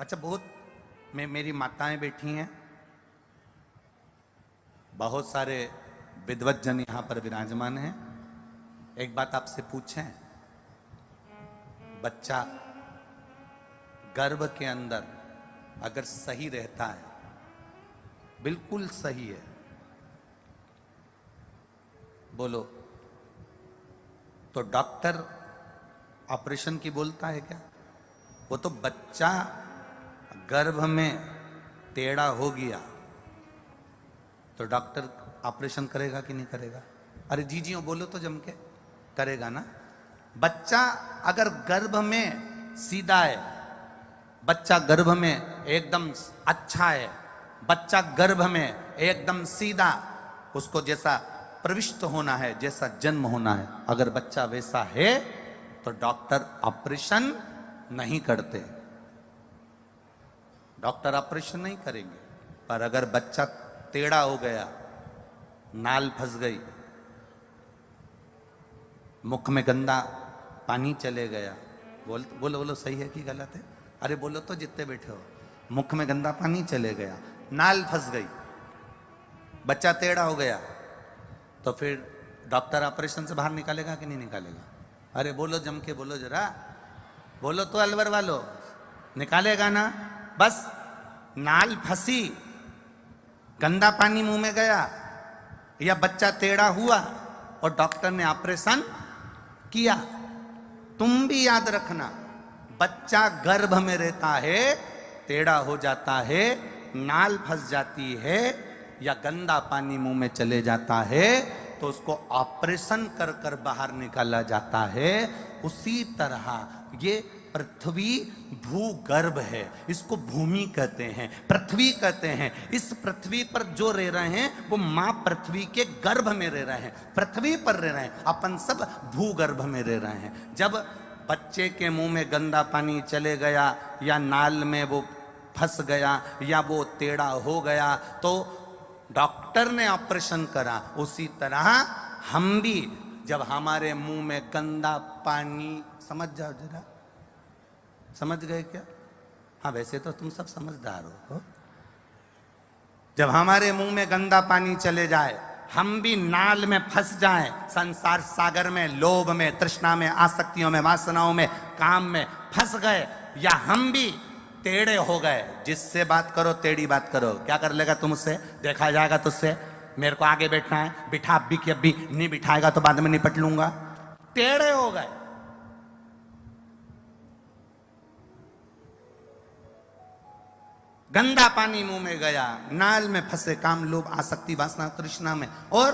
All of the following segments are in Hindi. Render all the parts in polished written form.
अच्छा, बहुत मेरी माताएं बैठी हैं, बहुत सारे विद्वत जन यहां पर विराजमान हैं। एक बात आपसे पूछें, बच्चा गर्भ के अंदर अगर सही रहता है, बिल्कुल सही है, बोलो, तो डॉक्टर ऑपरेशन की बोलता है क्या? वो तो बच्चा गर्भ में टेढ़ा हो गया तो डॉक्टर ऑपरेशन करेगा कि नहीं करेगा? अरे जी बोलो तो जम के, करेगा ना। बच्चा अगर गर्भ में सीधा है, बच्चा गर्भ में एकदम अच्छा है, बच्चा गर्भ में एकदम सीधा, उसको जैसा प्रविष्ट होना है, जैसा जन्म होना है, अगर बच्चा वैसा है तो डॉक्टर ऑपरेशन नहीं करते, डॉक्टर ऑपरेशन नहीं करेंगे। पर अगर बच्चा टेढ़ा हो गया, नाल फंस गई, मुख में गंदा पानी चले गया, बोलो बोलो सही है कि गलत है? अरे बोलो तो जितने बैठे हो, मुख में गंदा पानी चले गया, नाल फंस गई, बच्चा टेढ़ा हो गया, तो फिर डॉक्टर ऑपरेशन से बाहर निकालेगा कि नहीं निकालेगा? अरे बोलो जम के, बोलो जरा, बोलो तो अलवर वालो, निकालेगा ना। बस नाल फंसी, गंदा पानी मुंह में गया, या बच्चा टेढ़ा हुआ और डॉक्टर ने ऑपरेशन किया, तुम भी याद रखना, बच्चा गर्भ में रहता है, टेढ़ा हो जाता है, नाल फंस जाती है, या गंदा पानी मुंह में चले जाता है, तो उसको ऑपरेशन कर कर बाहर निकाला जाता है। उसी तरह ये पृथ्वी भूगर्भ है, इसको भूमि कहते हैं, पृथ्वी कहते हैं। इस पृथ्वी पर जो रह रहे हैं वो मां पृथ्वी के गर्भ में रह रहे हैं, पृथ्वी पर रह रहे हैं, अपन सब भूगर्भ में रह रहे हैं। जब बच्चे के मुंह में गंदा पानी चले गया, या नाल में वो फंस गया, या वो टेढ़ा हो गया, तो डॉक्टर ने ऑपरेशन करा। उसी तरह हम भी, जब हमारे मुंह में गंदा पानी, समझ जाओ जरा, समझ गए क्या? हाँ, वैसे तो तुम सब समझदार हो। जब हमारे मुंह में गंदा पानी चले जाए, हम भी नाल में फंस जाएं, संसार सागर में, लोभ में, तृष्णा में, आसक्तियों में, वासनाओं में, काम में फंस गए, या हम भी टेढ़े हो गए, जिससे बात करो टेढ़ी बात करो, क्या कर लेगा तुमसे? देखा जाएगा तुझसे, मेरे को आगे बैठना है, बिठा अभी की अभी, नहीं बिठाएगा तो बाद में निपट लूंगा। टेढ़े हो गए। गंदा पानी मुंह में गया, नाल में फंसे, काम, लोभ, आसक्ति, वासना, तृष्णा में, और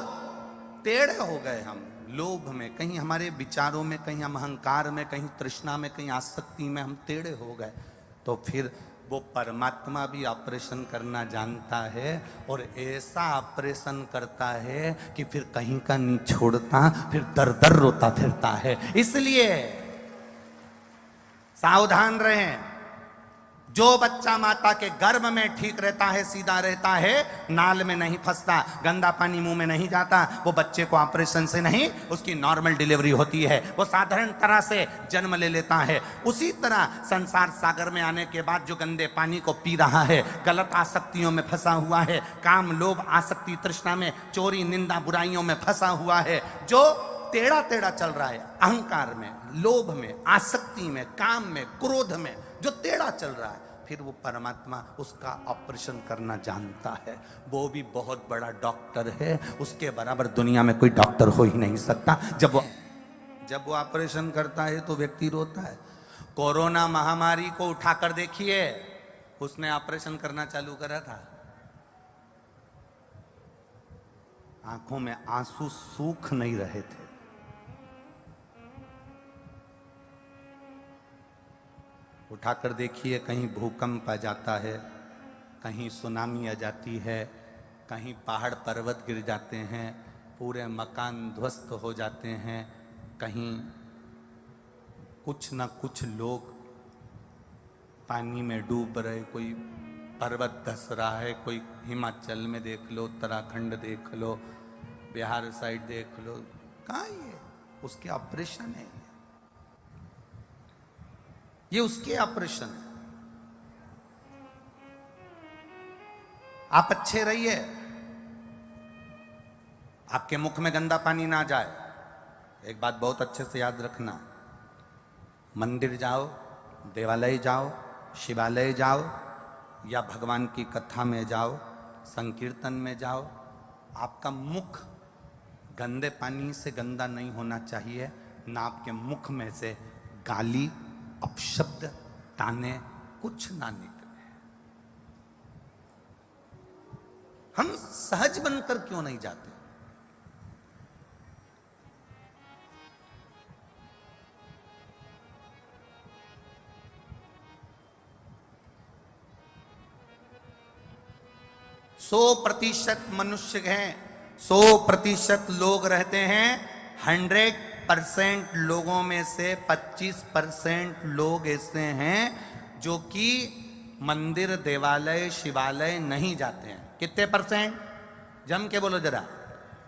टेढ़े हो गए हम लोभ में, कहीं हमारे विचारों में, कहीं हम अहंकार में, कहीं तृष्णा में, कहीं आसक्ति में हम टेढ़े हो गए। तो फिर वो परमात्मा भी ऑपरेशन करना जानता है, और ऐसा ऑपरेशन करता है कि फिर कहीं का नहीं छोड़ता, फिर दर दर रोता फिरता है। इसलिए सावधान रहें। जो बच्चा माता के गर्भ में ठीक रहता है, सीधा रहता है, नाल में नहीं फंसता, गंदा पानी मुंह में नहीं जाता, वो बच्चे को ऑपरेशन से नहीं, उसकी नॉर्मल डिलीवरी होती है, वो साधारण तरह से जन्म ले लेता है। उसी तरह संसार सागर में आने के बाद जो गंदे पानी को पी रहा है, गलत आसक्तियों में फंसा हुआ है, काम, लोभ, आसक्ति, तृष्णा में, चोरी, निंदा, बुराइयों में फंसा हुआ है, जो टेढ़ा टेढ़ा चल रहा है, अहंकार में, लोभ में, आसक्ति में, काम में, क्रोध में, जो टेढ़ा चल रहा है, फिर वो परमात्मा उसका ऑपरेशन करना जानता है। वो भी बहुत बड़ा डॉक्टर है, उसके बराबर दुनिया में कोई डॉक्टर हो ही नहीं सकता। जब वो ऑपरेशन करता है तो व्यक्ति रोता है। कोरोना महामारी को उठाकर देखिए, उसने ऑपरेशन करना चालू करा था, आंखों में आंसू सूख नहीं रहे थे। उठाकर देखिए, कहीं भूकंप आ जाता है, कहीं सुनामी आ जाती है, कहीं पहाड़ पर्वत गिर जाते हैं, पूरे मकान ध्वस्त हो जाते हैं, कहीं कुछ ना कुछ लोग पानी में डूब रहे, कोई पर्वत धस रहा है, कोई हिमाचल में देख लो, उत्तराखंड देख लो, बिहार साइड देख लो, कहाँ ये उसके ऑपरेशन है, ये उसके ऑपरेशन है। आप अच्छे रहिए, आपके मुख में गंदा पानी ना जाए। एक बात बहुत अच्छे से याद रखना, मंदिर जाओ, देवालय जाओ, शिवालय जाओ या भगवान की कथा में जाओ, संकीर्तन में जाओ, आपका मुख गंदे पानी से गंदा नहीं होना चाहिए, ना आपके मुख में से गाली, अपशब्द, ताने कुछ ना निकले। हम सहज बनकर क्यों नहीं जाते? सौ प्रतिशत मनुष्य हैं, 100% लोग रहते हैं, 100% लोगों में से 25% लोग ऐसे हैं जो कि मंदिर, देवालय, शिवालय नहीं जाते हैं। कितने परसेंट? जम के बोलो जरा।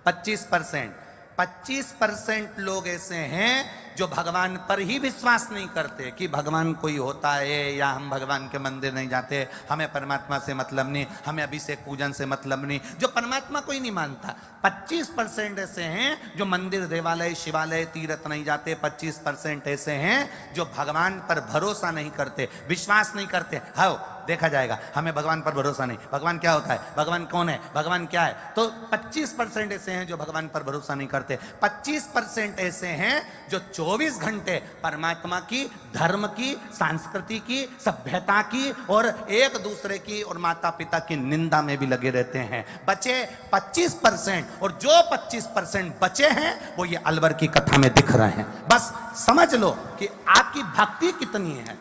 25%। 25% लोग ऐसे हैं जो भगवान पर ही विश्वास नहीं करते कि भगवान कोई होता है, या हम भगवान के मंदिर नहीं जाते, हमें परमात्मा से मतलब नहीं, हमें अभिषेक पूजन से मतलब नहीं, जो परमात्मा को ही नहीं मानता। 25% ऐसे हैं जो मंदिर, देवालय, शिवालय, तीर्थ नहीं जाते। 25% ऐसे हैं जो भगवान पर भरोसा नहीं करते, विश्वास नहीं करते। हाँ, देखा जाएगा, हमें भगवान पर भरोसा नहीं। भगवान क्या होता है, भगवान कौन है, भगवान क्या है? तो 25% ऐसे हैं जो भगवान पर भरोसा नहीं करते। 25% ऐसे हैं जो 24 घंटे परमात्मा की, धर्म की, संस्कृति की, सभ्यता की और एक दूसरे की और माता पिता की निंदा में भी लगे रहते हैं। बचे 25%, और जो 25% बचे हैं वो ये अलवर की कथा में दिख रहे हैं। बस समझ लो कि आपकी भक्ति कितनी है।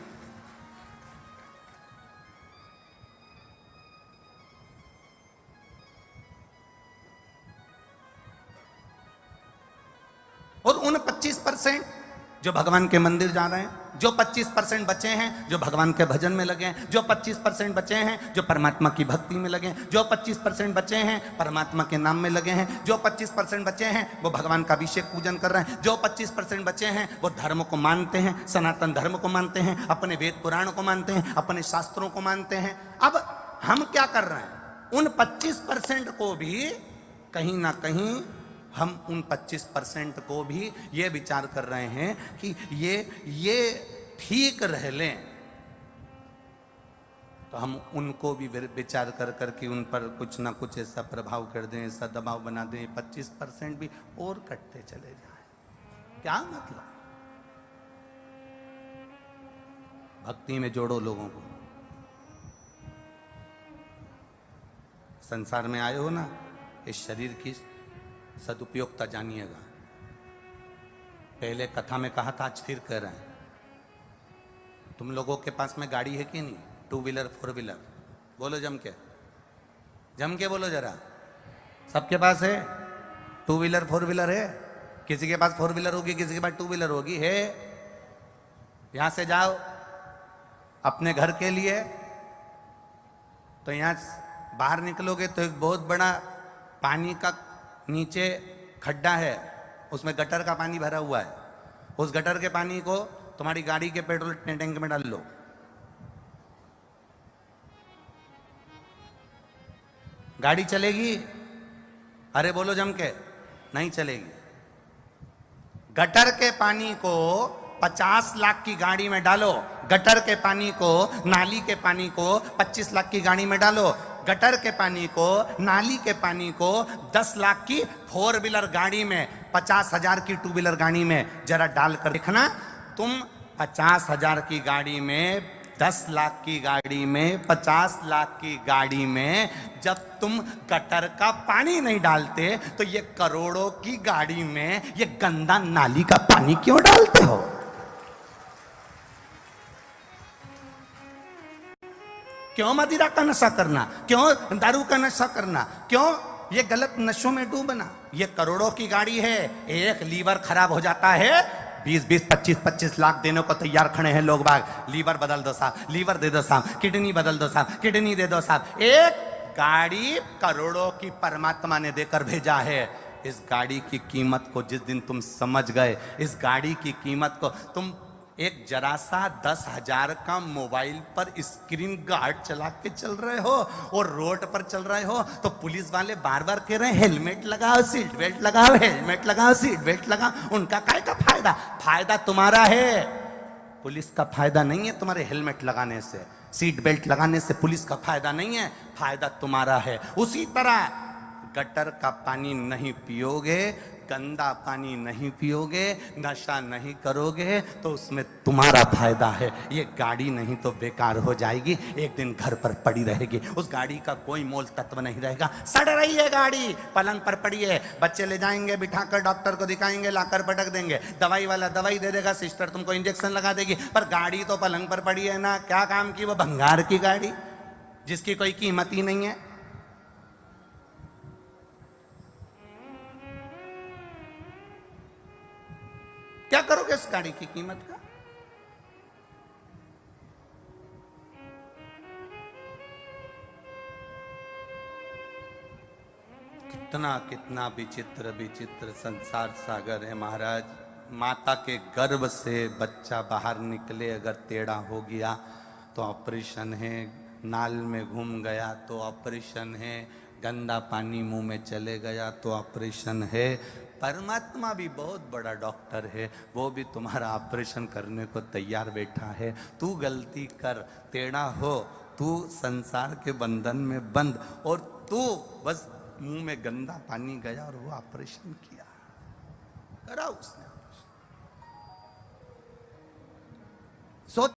और उन 25% जो भगवान के मंदिर जा रहे हैं, जो 25% बचे हैं जो भगवान के भजन में लगे हैं, जो 25% बचे हैं जो परमात्मा की भक्ति में लगे हैं, जो 25% बचे हैं परमात्मा के नाम में लगे हैं, जो 25% बचे हैं वो भगवान का अभिषेक पूजन कर रहे हैं, जो 25% बचे हैं वो धर्म को मानते हैं, सनातन धर्म को मानते हैं, अपने वेद पुराण को मानते हैं, अपने शास्त्रों को मानते हैं। अब हम क्या कर रहे हैं? उन 25% को भी कहीं ना कहीं, हम उन 25% को भी ये विचार कर रहे हैं कि ये ठीक रह लें, तो हम उनको भी विचार कर करके उन पर कुछ ना कुछ ऐसा प्रभाव कर दें, ऐसा दबाव बना दें, 25% भी और कटते चले जाएं। क्या मतलब? भक्ति में जोड़ो लोगों को। संसार में आए हो ना, इस शरीर की सदुपयोगता जानिएगा। पहले कथा में कहा था, आज फिर कह रहे हैं। तुम लोगों के पास में गाड़ी है कि नहीं? 2 व्हीलर 4 व्हीलर बोलो, जम के बोलो जरा। सबके पास है 2 व्हीलर 4 व्हीलर है? किसी के पास 4 व्हीलर होगी, किसी के पास 2 व्हीलर होगी। है? यहां से जाओ अपने घर के लिए, तो यहां बाहर निकलोगे तो एक बहुत बड़ा पानी का नीचे खड्डा है, उसमें गटर का पानी भरा हुआ है। उस गटर के पानी को तुम्हारी गाड़ी के पेट्रोल टैंक में डाल लो, गाड़ी चलेगी? अरे बोलो जम के, नहीं चलेगी। गटर के पानी को 50 लाख की गाड़ी में डालो, गटर के पानी को, नाली के पानी को 25 लाख की गाड़ी में डालो, गटर के पानी को, नाली के पानी को 10 लाख की 4 व्हीलर गाड़ी में, 50,000 की 2 व्हीलर गाड़ी में जरा डालकर देखना। तुम 50,000 की गाड़ी में, 10 लाख की गाड़ी में, 50 लाख की गाड़ी में जब तुम गटर का पानी नहीं डालते, तो ये करोड़ों की गाड़ी में ये गंदा नाली का पानी क्यों डालते हो? क्यों मदिरा का नशा करना? क्यों दारू का नशा करना? क्यों ये गलत नशों में डूबना? ये करोड़ों की गाड़ी है, एक लीवर खराब हो जाता है, 20-20, 25-25 लाख देने को तैयार खड़े हैं लोग बाग। लीवर बदल दो साहब, लीवर दे दो साहब, किडनी बदल दो साहब, किडनी दे दो साहब। एक गाड़ी करोड़ों की परमात्मा ने देकर भेजा है। इस गाड़ी की कीमत को जिस दिन तुम समझ गए, इस गाड़ी की कीमत को, तुम एक जरा सा 10,000 का मोबाइल पर स्क्रीन गार्ड चला के चल रहे हो और रोड पर चल रहे हो, तो पुलिस वाले बार बार कह रहे हैं हेलमेट लगाओ, सीट बेल्ट लगाओ, हेलमेट लगाओ, सीट बेल्ट लगाओ। उनका काय का फायदा? फायदा तुम्हारा है, पुलिस का फायदा नहीं है। तुम्हारे हेलमेट लगाने से, सीट बेल्ट लगाने से पुलिस का फायदा नहीं है, फायदा तुम्हारा है। उसी तरह गटर का पानी नहीं पियोगे, गंदा पानी नहीं पियोगे, नशा नहीं करोगे, तो उसमें तुम्हारा फायदा है। ये गाड़ी नहीं तो बेकार हो जाएगी, एक दिन घर पर पड़ी रहेगी, उस गाड़ी का कोई मोल तत्व नहीं रहेगा। सड़ रही है गाड़ी, पलंग पर पड़ी है, बच्चे ले जाएंगे, बिठाकर डॉक्टर को दिखाएंगे, लाकर पटक देंगे, दवाई वाला दवाई दे देगा, सिस्टर तुमको इंजेक्शन लगा देगी, पर गाड़ी तो पलंग पर पड़ी है ना। क्या काम की? वो भंगार की गाड़ी जिसकी कोई कीमत ही नहीं है। क्या करोगे इस गाड़ी की कीमत का? कितना कितना विचित्र विचित्र संसार सागर है महाराज। माता के गर्भ से बच्चा बाहर निकले अगर टेढ़ा हो गया तो ऑपरेशन है, नाल में घूम गया तो ऑपरेशन है, गंदा पानी मुंह में चले गया तो ऑपरेशन है। परमात्मा भी बहुत बड़ा डॉक्टर है, वो भी तुम्हारा ऑपरेशन करने को तैयार बैठा है। तू गलती कर, टेढ़ा हो, तू संसार के बंधन में बंद, और तू बस मुंह में गंदा पानी गया और वो ऑपरेशन किया, करा उसने। सोच